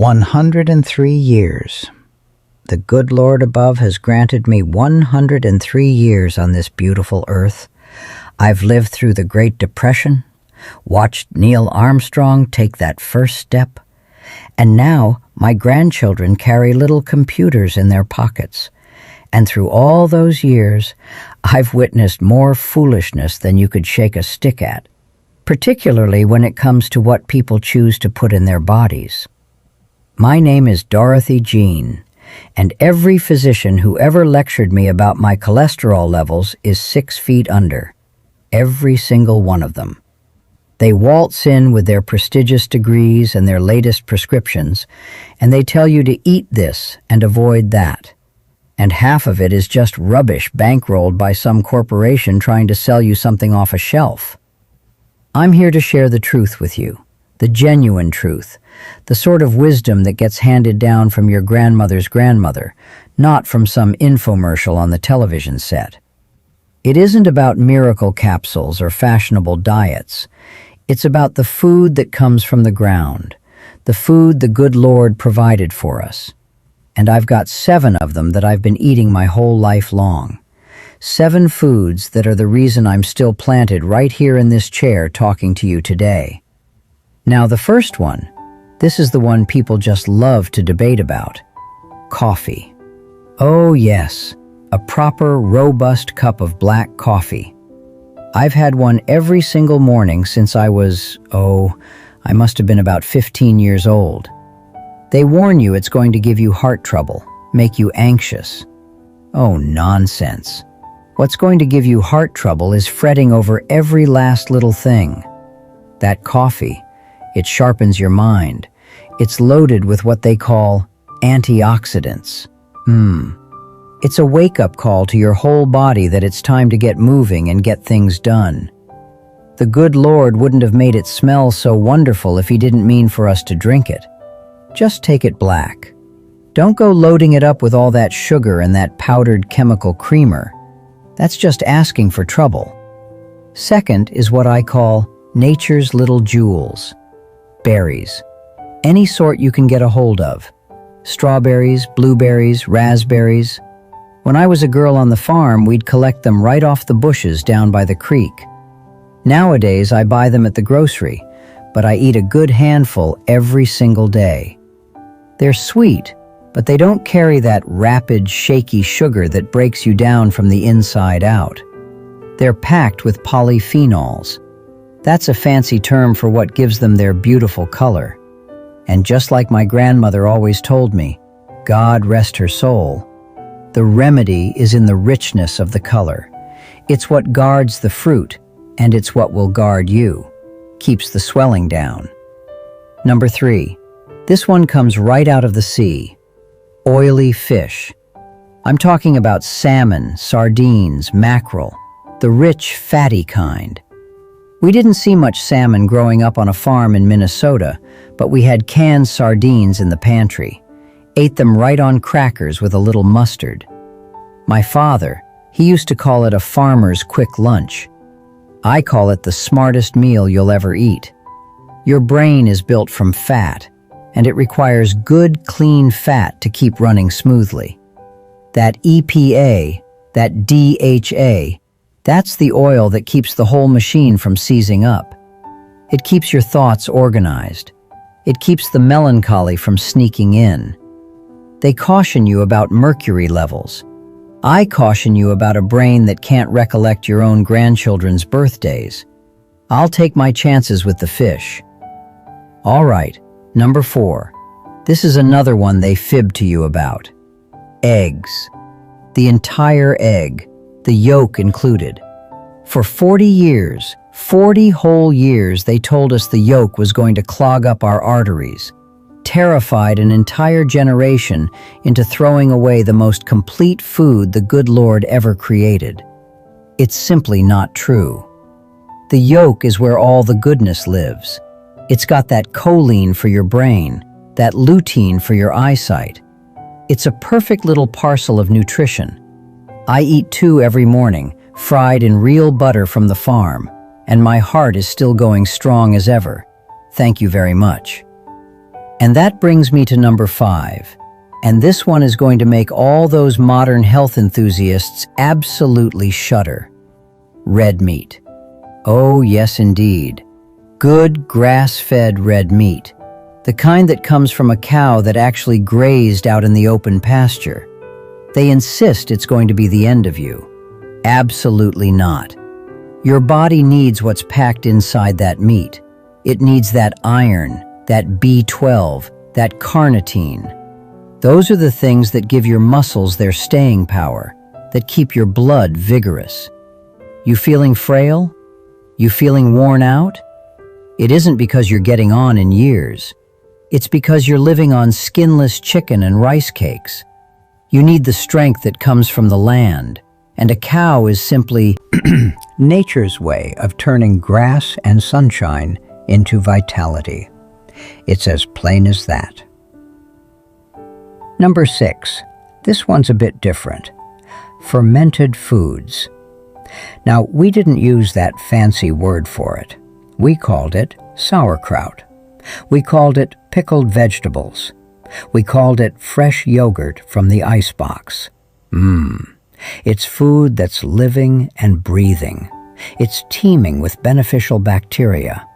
103 years. The good Lord above has granted me 103 years on this beautiful earth. I've lived through the Great Depression, watched Neil Armstrong take that first step, and now my grandchildren carry little computers in their pockets. And through all those years, I've witnessed more foolishness than you could shake a stick at, particularly when it comes to what people choose to put in their bodies. My name is Dorthy Jain, and every physician who ever lectured me about my cholesterol levels is 6 feet under. Every single one of them. They waltz in with their prestigious degrees and their latest prescriptions, and they tell you to eat this and avoid that. And half of it is just rubbish bankrolled by some corporation trying to sell you something off a shelf. I'm here to share the truth with you, the genuine truth, the sort of wisdom that gets handed down from your grandmother's grandmother, not from some infomercial on the television set. It isn't about miracle capsules or fashionable diets. It's about the food that comes from the ground, the food the good Lord provided for us. And I've got 7 of them that I've been eating my whole life long. 7 foods that are the reason I'm still planted right here in this chair talking to you today. Now the first one, this is the one people just love to debate about. Coffee. Oh yes, a proper, robust cup of black coffee. I've had one every single morning since I was, I must have been about 15 years old. They warn you it's going to give you heart trouble, make you anxious. Oh, nonsense. What's going to give you heart trouble is fretting over every last little thing. That coffee, it sharpens your mind. It's loaded with what they call antioxidants. It's a wake-up call to your whole body that it's time to get moving and get things done. The good Lord wouldn't have made it smell so wonderful if he didn't mean for us to drink it. Just take it black. Don't go loading it up with all that sugar and that powdered chemical creamer. That's just asking for trouble. Second is what I call nature's little jewels. Berries. Any sort you can get a hold of. Strawberries, blueberries, raspberries. When I was a girl on the farm, we'd collect them right off the bushes down by the creek. Nowadays, I buy them at the grocery, but I eat a good handful every single day. They're sweet, but they don't carry that rapid, shaky sugar that breaks you down from the inside out. They're packed with polyphenols. That's a fancy term for what gives them their beautiful color. And just like my grandmother always told me, God rest her soul, the remedy is in the richness of the color. It's what guards the fruit, and it's what will guard you. Keeps the swelling down. Number 3. This one comes right out of the sea. Oily fish. I'm talking about salmon, sardines, mackerel, the rich, fatty kind. We didn't see much salmon growing up on a farm in Minnesota, but we had canned sardines in the pantry. Ate them right on crackers with a little mustard. My father, he used to call it a farmer's quick lunch. I call it the smartest meal you'll ever eat. Your brain is built from fat, and it requires good, clean fat to keep running smoothly. That EPA, that DHA, that's the oil that keeps the whole machine from seizing up. It keeps your thoughts organized. It keeps the melancholy from sneaking in. They caution you about mercury levels. I caution you about a brain that can't recollect your own grandchildren's birthdays. I'll take my chances with the fish. All right, number 4. This is another one they fib to you about. Eggs. The entire egg, the yolk included. For 40 years, 40 whole years, they told us the yolk was going to clog up our arteries, terrified an entire generation into throwing away the most complete food the good Lord ever created. It's simply not true. The yolk is where all the goodness lives. It's got that choline for your brain, that lutein for your eyesight. It's a perfect little parcel of nutrition. I eat 2 every morning, fried in real butter from the farm, and my heart is still going strong as ever. Thank you very much. And that brings me to number 5. And this one is going to make all those modern health enthusiasts absolutely shudder. Red meat. Oh, yes, indeed. Good grass-fed red meat. The kind that comes from a cow that actually grazed out in the open pasture. They insist it's going to be the end of you. Absolutely not. Your body needs what's packed inside that meat. It needs that iron, that B12, that carnitine. Those are the things that give your muscles their staying power, that keep your blood vigorous. You feeling frail? You feeling worn out? It isn't because you're getting on in years. It's because you're living on skinless chicken and rice cakes. You need the strength that comes from the land, and a cow is simply nature's way of turning grass and sunshine into vitality. It's as plain as that. Number 6. This one's a bit different. Fermented foods. Now, we didn't use that fancy word for it. We called it sauerkraut. We called it pickled vegetables. We called it fresh yogurt from the icebox. It's food that's living and breathing. It's teeming with beneficial bacteria.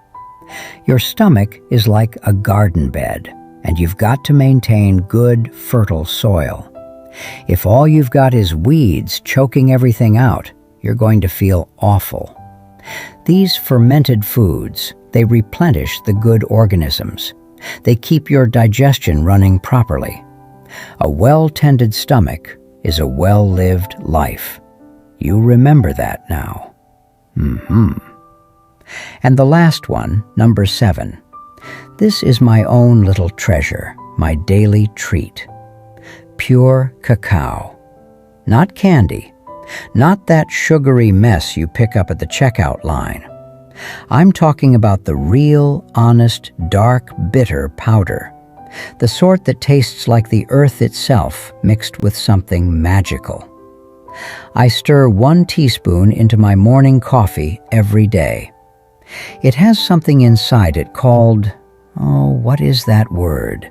Your stomach is like a garden bed, and you've got to maintain good, fertile soil. If all you've got is weeds choking everything out, you're going to feel awful. These fermented foods, they replenish the good organisms. They keep your digestion running properly. A well-tended stomach is a well-lived life. You remember that now. And the last one, number 7. This is my own little treasure, my daily treat. Pure cacao. Not candy. Not that sugary mess you pick up at the checkout line. I'm talking about the real, honest, dark, bitter powder. The sort that tastes like the earth itself mixed with something magical. I stir 1 teaspoon into my morning coffee every day. It has something inside it called, what is that word?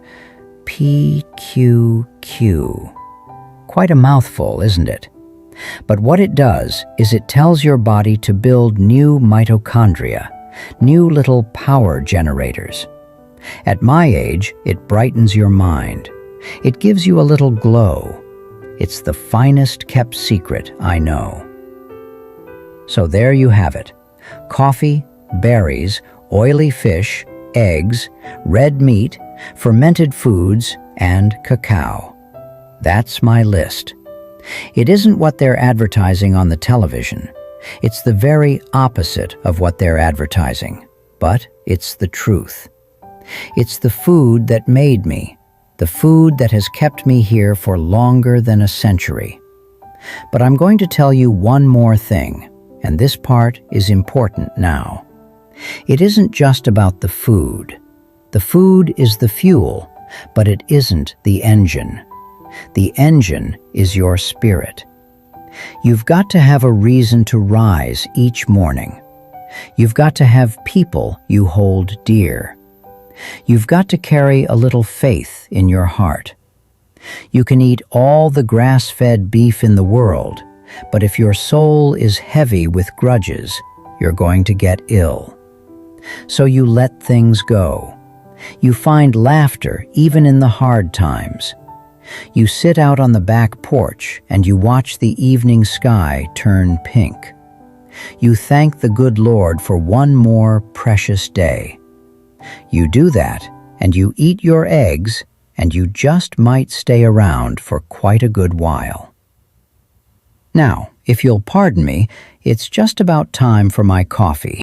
PQQ. Quite a mouthful, isn't it? But what it does is it tells your body to build new mitochondria, new little power generators. At my age, it brightens your mind. It gives you a little glow. It's the finest kept secret I know. So there you have it. Coffee, berries, oily fish, eggs, red meat, fermented foods, and cacao. That's my list. It isn't what they're advertising on the television. It's the very opposite of what they're advertising, but it's the truth. It's the food that made me, the food that has kept me here for longer than a century. But I'm going to tell you one more thing, and this part is important now. It isn't just about the food. The food is the fuel, but it isn't the engine. The engine is your spirit. You've got to have a reason to rise each morning. You've got to have people you hold dear. You've got to carry a little faith in your heart. You can eat all the grass-fed beef in the world, but if your soul is heavy with grudges, you're going to get ill. So you let things go. You find laughter even in the hard times. You sit out on the back porch and you watch the evening sky turn pink. You thank the good Lord for one more precious day. You do that, and you eat your eggs, and you just might stay around for quite a good while. Now, if you'll pardon me, it's just about time for my coffee.